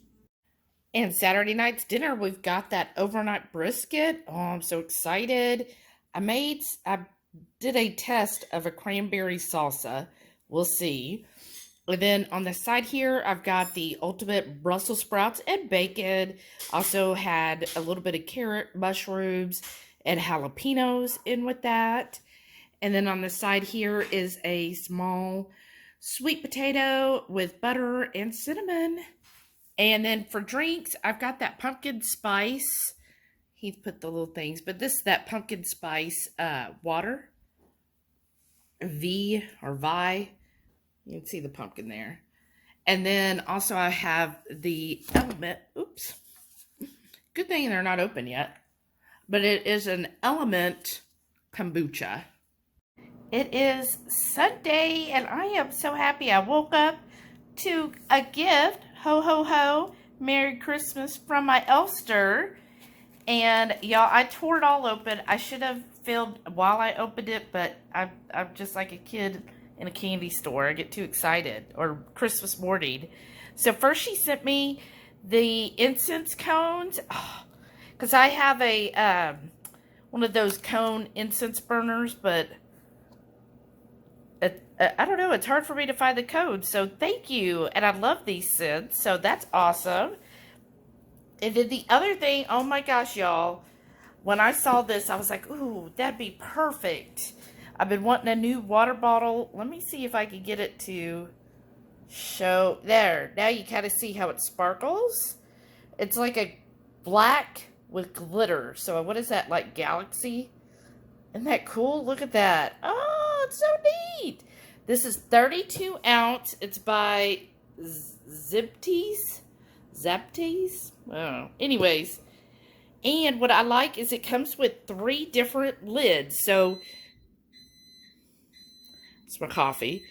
Speaker 2: And Saturday night's dinner, we've got that overnight brisket. Oh, I'm so excited. I did a test of a cranberry salsa. We'll see. And then on the side here, I've got the ultimate Brussels sprouts and bacon. Also had a little bit of carrot, mushrooms, and jalapenos in with that. And then on the side here is a small sweet potato with butter and cinnamon. And then for drinks, I've got that pumpkin spice. Heath put the little things, but this is that pumpkin spice water. Vi. You can see the pumpkin there. And then also I have the Element. Oops. Good thing they're not open yet. But it is an Element kombucha. It is Sunday and I am so happy I woke up to a gift. Ho, ho, ho. Merry Christmas from my Elster. And y'all, I tore it all open. I should have filmed while I opened it, but I'm just like a kid in a candy store. I get too excited. Or Christmas morning. So first she sent me the incense cones. Because I have a one of those cone incense burners, but I don't know. It's hard for me to find the code. So thank you. And I love these scents. So that's awesome. And then the other thing, oh my gosh, y'all. When I saw this, I was like, ooh, that'd be perfect. I've been wanting a new water bottle. Let me see if I can get it to show. There. Now you kind of see how it sparkles. It's like a black with glitter. So what is that, like galaxy? Isn't that cool? Look at that. Oh, it's so neat. This is 32 ounce. It's by Zapties. Oh. Anyways. And what I like is it comes with 3 different lids. So, it's my coffee.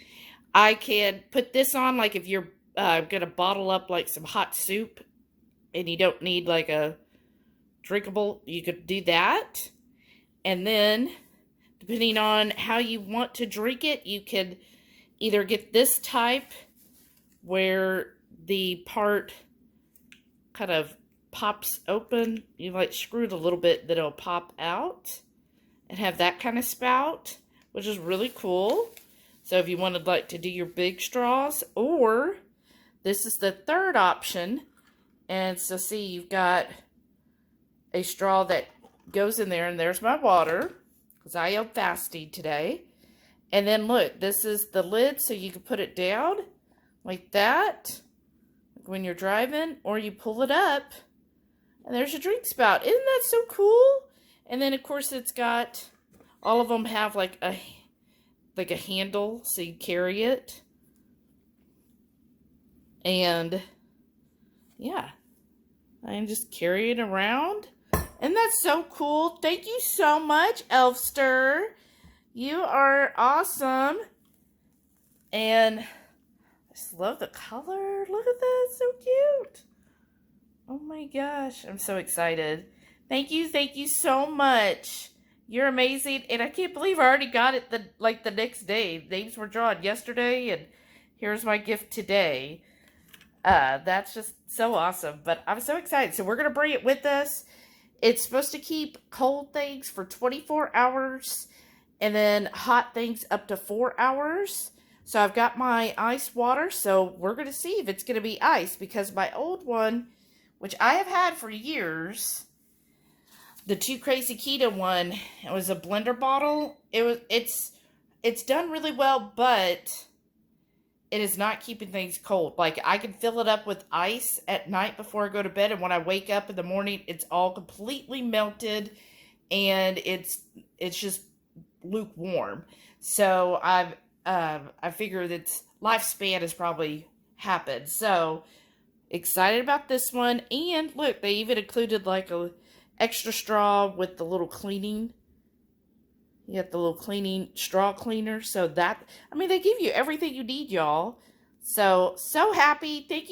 Speaker 2: I can put this on, like if you're going to bottle up like some hot soup and you don't need like a drinkable, you could do that. And then, depending on how you want to drink it, you can either get this type where the part kind of pops open. You like screw it a little bit that it'll pop out and have that kind of spout, which is really cool. So if you wanted like to do your big straws, or this is the third option. And so see, you've got a straw that goes in there, and there's my water, because I am fasting today. And then look, this is the lid, so you can put it down like that when you're driving, or you pull it up, and there's your drink spout. Isn't that so cool? And then of course it's got, all of them have like a handle, so you carry it. And yeah, I can just carry it around. And that's so cool. Thank you so much, Elfster. You are awesome. And I just love the color. Look at that. It's so cute. Oh my gosh. I'm so excited. Thank you so much. You're amazing. And I can't believe I already got it the next day. Names were drawn yesterday, and here's my gift today. That's just so awesome. But I'm so excited. So we're going to bring it with us. It's supposed to keep cold things for 24 hours and then hot things up to 4 hours. So I've got my ice water. So we're going to see if it's going to be ice, because my old one, which I have had for years, the Too Crazy Keto one, it was a blender bottle. It's done really well, but it is not keeping things cold. Like, I can fill it up with ice at night before I go to bed, and when I wake up in the morning, it's all completely melted, and it's just lukewarm. So I figure that its lifespan has probably happened. So excited about this one. And look, they even included like a extra straw with the little cleaning. You got the little cleaning straw cleaner. So that, I mean, they give you everything you need, y'all. So happy. Thank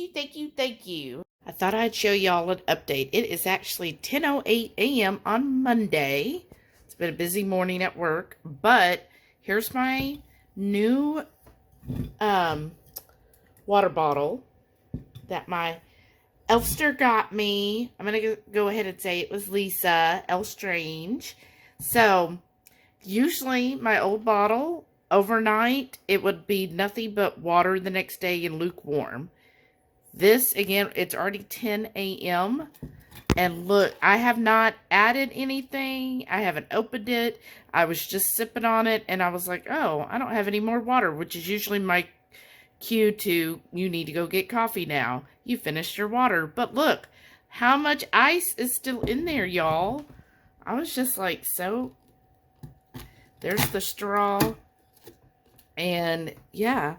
Speaker 2: you. I thought I'd show y'all an update. It is actually 10:08 a.m. on Monday. It's been a busy morning at work, but here's my new water bottle that my Elfster got me. I'm going to go ahead and say it was Lisa Strange. So usually my old bottle, overnight, it would be nothing but water the next day and lukewarm. This, again, it's already 10 a.m. And look, I have not added anything. I haven't opened it. I was just sipping on it, and I was like, oh, I don't have any more water, which is usually my cue to, you need to go get coffee now. You finished your water. But look, how much ice is still in there, y'all. I was just like, so, there's the straw. And yeah,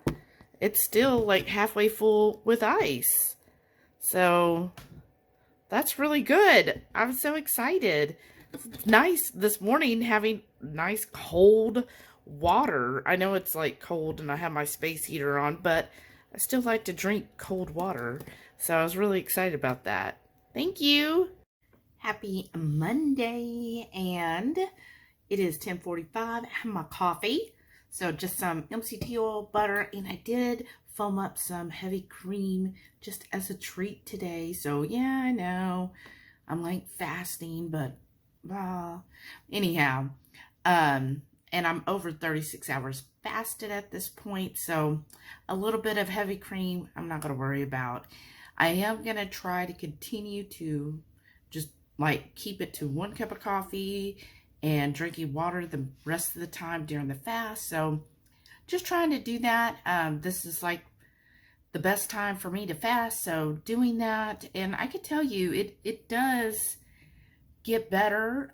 Speaker 2: it's still like halfway full with ice. So that's really good. I'm so excited. It's nice this morning having nice cold water. I know it's like cold and I have my space heater on, but I still like to drink cold water. So I was really excited about that. Thank you. Happy Monday. And it is 10:45. I have my coffee. So just some MCT oil, butter, and I did foam up some heavy cream just as a treat today. So yeah, I know I'm like fasting, but anyhow, and I'm over 36 hours fasted at this point. So a little bit of heavy cream, I'm not going to worry about. I am going to try to continue to just like keep it to 1 cup of coffee and drinking water the rest of the time during the fast. So just trying to do that. This is like the best time for me to fast. So doing that, and I can tell you, it does get better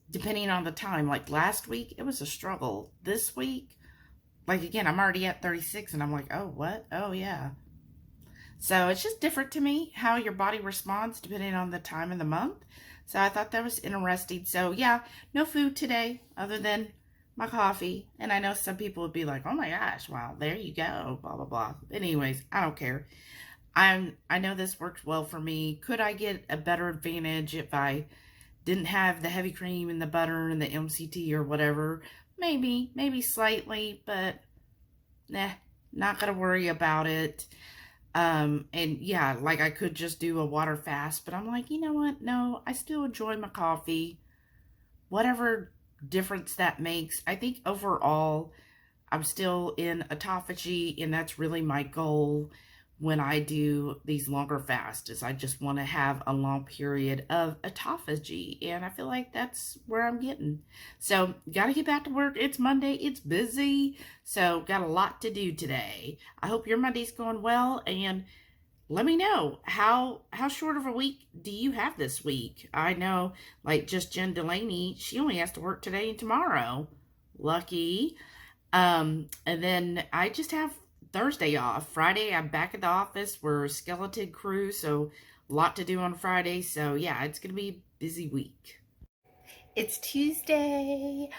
Speaker 2: depending on the time. Like last week, it was a struggle. This week, like again, I'm already at 36 and I'm like, oh, what? Oh, yeah. So it's just different to me how your body responds depending on the time of the month. So I thought that was interesting. So yeah, no food today other than my coffee. And I know some people would be like, oh my gosh, wow, there you go, blah, blah, blah. But anyways, I don't care. I know this works well for me. Could I get a better advantage if I didn't have the heavy cream and the butter and the MCT or whatever? Maybe slightly, but nah, not going to worry about it. And yeah, like I could just do a water fast, but I'm like, you know what? No, I still enjoy my coffee. Whatever difference that makes. I think overall, I'm still in autophagy, and that's really my goal when I do these longer fasts, is I just want to have a long period of autophagy, and I feel like that's where I'm getting. So got to get back to work. It's Monday. It's busy, so got a lot to do today. I hope your Monday's going well, and let me know how short of a week do you have this week. I know, like, just Jen Delaney, she only has to work today and tomorrow. Lucky. And then I just have Thursday off. Friday, I'm back at the office. We're a skeleton crew, so a lot to do on Friday. So yeah, it's going to be a busy week. It's Tuesday.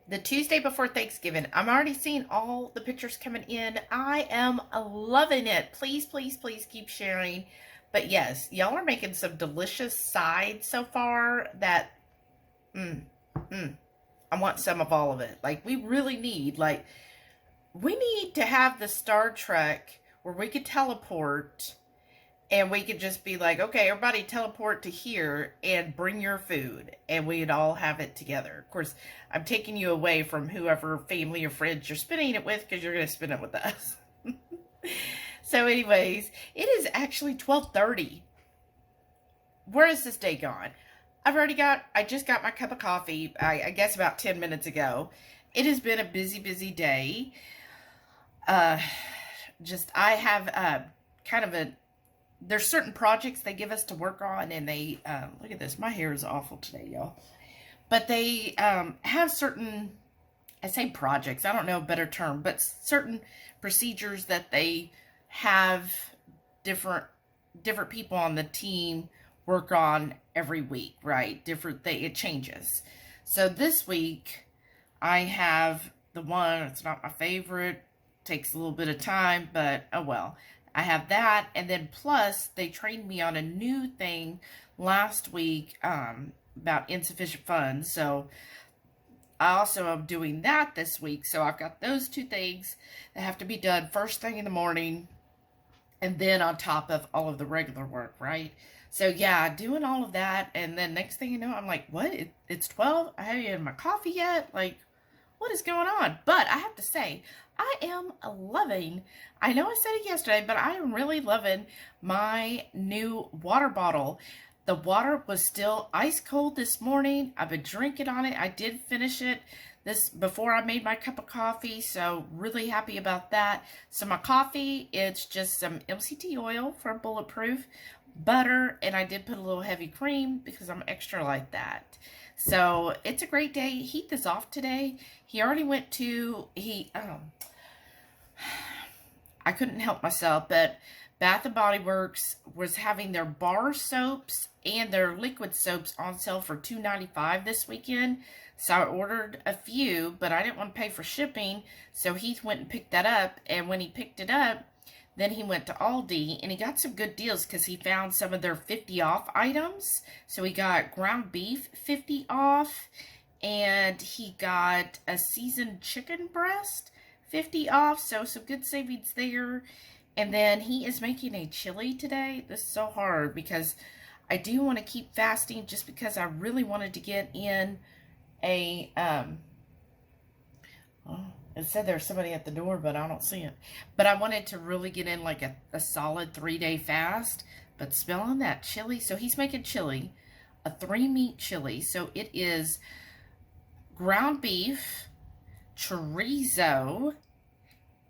Speaker 2: The Tuesday before Thanksgiving. I'm already seeing all the pictures coming in. I am loving it. Please, please, please keep sharing. But yes, y'all are making some delicious sides so far that, I want some of all of it. Like, we really need, we need to have the Star Trek where we could teleport and we could just be like, okay, everybody teleport to here and bring your food, and we'd all have it together. Of course, I'm taking you away from whoever family or friends you're spending it with, because you're going to spend it with us. So anyways, it is actually 12:30. Where is this day gone? I just got my cup of coffee, I guess about 10 minutes ago. It has been a busy, busy day. I have there's certain projects they give us to work on, and they, look at this, my hair is awful today, y'all. But they have certain, I say projects, I don't know a better term, but certain procedures that they have different people on the team work on every week, right? It changes. So this week, I have the one, it's not my favorite, takes a little bit of time, but oh well. I have that, and then plus they trained me on a new thing last week about insufficient funds. So I also am doing that this week. So I've got those two things that have to be done first thing in the morning, and then on top of all of the regular work, right? So yeah, doing all of that, and then next thing you know, I'm like, what? It's 12? I haven't had my coffee yet? Like, what is going on? But I have to say, I am loving, I know I said it yesterday, but I am really loving my new water bottle. The water was still ice cold this morning. I've been drinking on it. I did finish it before I made my cup of coffee, so really happy about that. So my coffee, it's just some MCT oil for bulletproof, butter, and I did put a little heavy cream because I'm extra like that. So it's a great day. Heath is off today. He already went to, I couldn't help myself, but Bath & Body Works was having their bar soaps and their liquid soaps on sale for $2.95 this weekend. So I ordered a few, but I didn't want to pay for shipping. So Heath went and picked that up. And when he picked it up, then he went to Aldi, and he got some good deals because he found some of their 50 off items. So he got ground beef 50 off, and he got a seasoned chicken breast 50 off. So some good savings there. And then he is making a chili today. This is so hard because I do want to keep fasting, just because I really wanted to get in a, it said there's somebody at the door, but I don't see it. But I wanted to really get in like a solid 3-day fast. But smelling that chili. So he's making chili, a 3-meat chili. So it is ground beef, chorizo,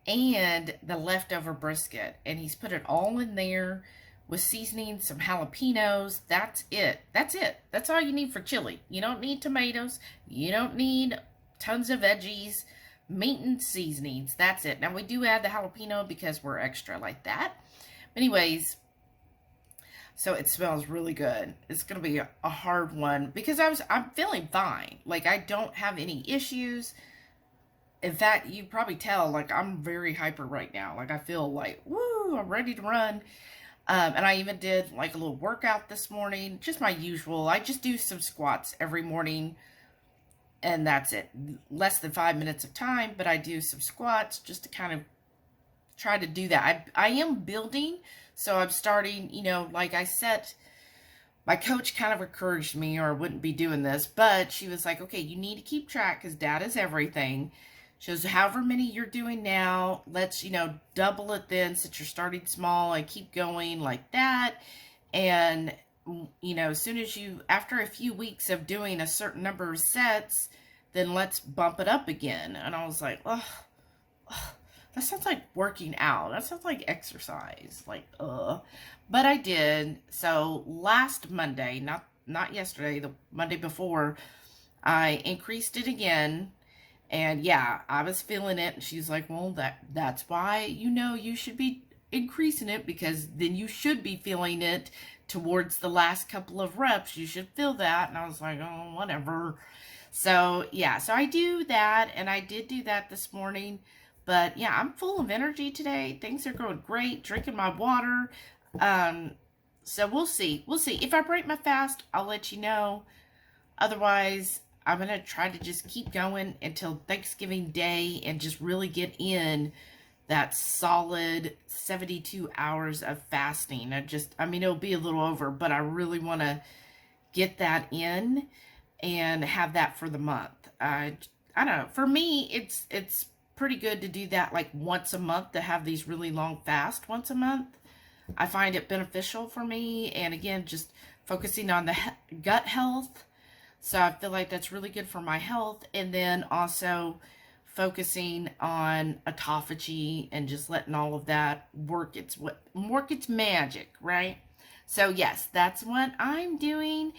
Speaker 2: and the leftover brisket. And he's put it all in there with seasoning, some jalapenos. That's it. That's it. That's all you need for chili. You don't need tomatoes. You don't need tons of veggies. Meat and seasonings. That's it. Now we do add the jalapeno because we're extra like that. Anyways, so it smells really good. It's going to be a hard one because I'm feeling fine. Like, I don't have any issues. In fact, you probably tell, like, I'm very hyper right now. Like, I feel like, woo, I'm ready to run. And I even did like a little workout this morning, just my usual. I just do some squats every morning, and that's it. Less than 5 minutes of time, but I do some squats just to kind of try to do that. I am building, so I'm starting, like I said, my coach kind of encouraged me, or I wouldn't be doing this, but she was like, okay, you need to keep track because data's everything. She goes, however many you're doing now, let's, double it then since you're starting small and keep going like that. And, as soon as after a few weeks of doing a certain number of sets, then let's bump it up again. And I was like, oh, that sounds like working out. That sounds like exercise. But I did. So last Monday, not yesterday, the Monday before, I increased it again. And yeah, I was feeling it. And she's like, well, that's why, you should be increasing it, because then you should be feeling it towards the last couple of reps. You should feel that. And I was like, oh, whatever. So yeah, so I do that. And I did do that this morning. But yeah, I'm full of energy today. Things are going great. Drinking my water. So we'll see. If I break my fast, I'll let you know. Otherwise, I'm going to try to just keep going until Thanksgiving Day and just really get in that solid 72 hours of fasting. It'll be a little over, but I really want to get that in and have that for the month. I don't know. For me, it's pretty good to do that like once a month, to have these really long fasts once a month. I find it beneficial for me. And again, just focusing on the gut health. So I feel like that's really good for my health. And then also focusing on autophagy and just letting all of that work its magic, right? So yes, that's what I'm doing.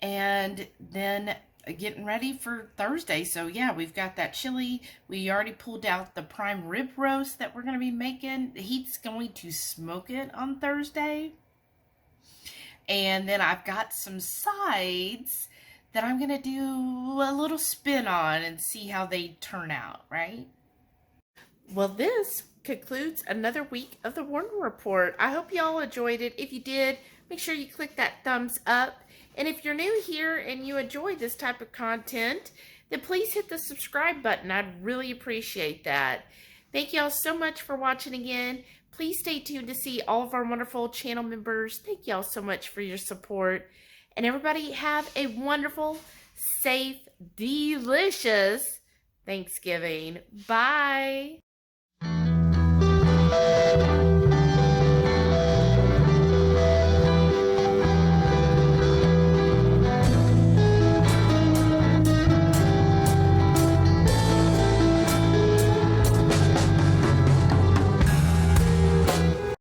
Speaker 2: And then getting ready for Thursday. So yeah, we've got that chili. We already pulled out the prime rib roast that we're going to be making. Heath's going to smoke it on Thursday. And then I've got some sides that I'm going to do a little spin on and see how they turn out, right? Well, this concludes another week of the Warden Report. I hope y'all enjoyed it. If you did, make sure you click that thumbs up. And if you're new here and you enjoy this type of content, then please hit the subscribe button. I'd really appreciate that. Thank y'all so much for watching again. Please stay tuned to see all of our wonderful channel members. Thank y'all so much for your support. And everybody have a wonderful, safe, delicious Thanksgiving. Bye.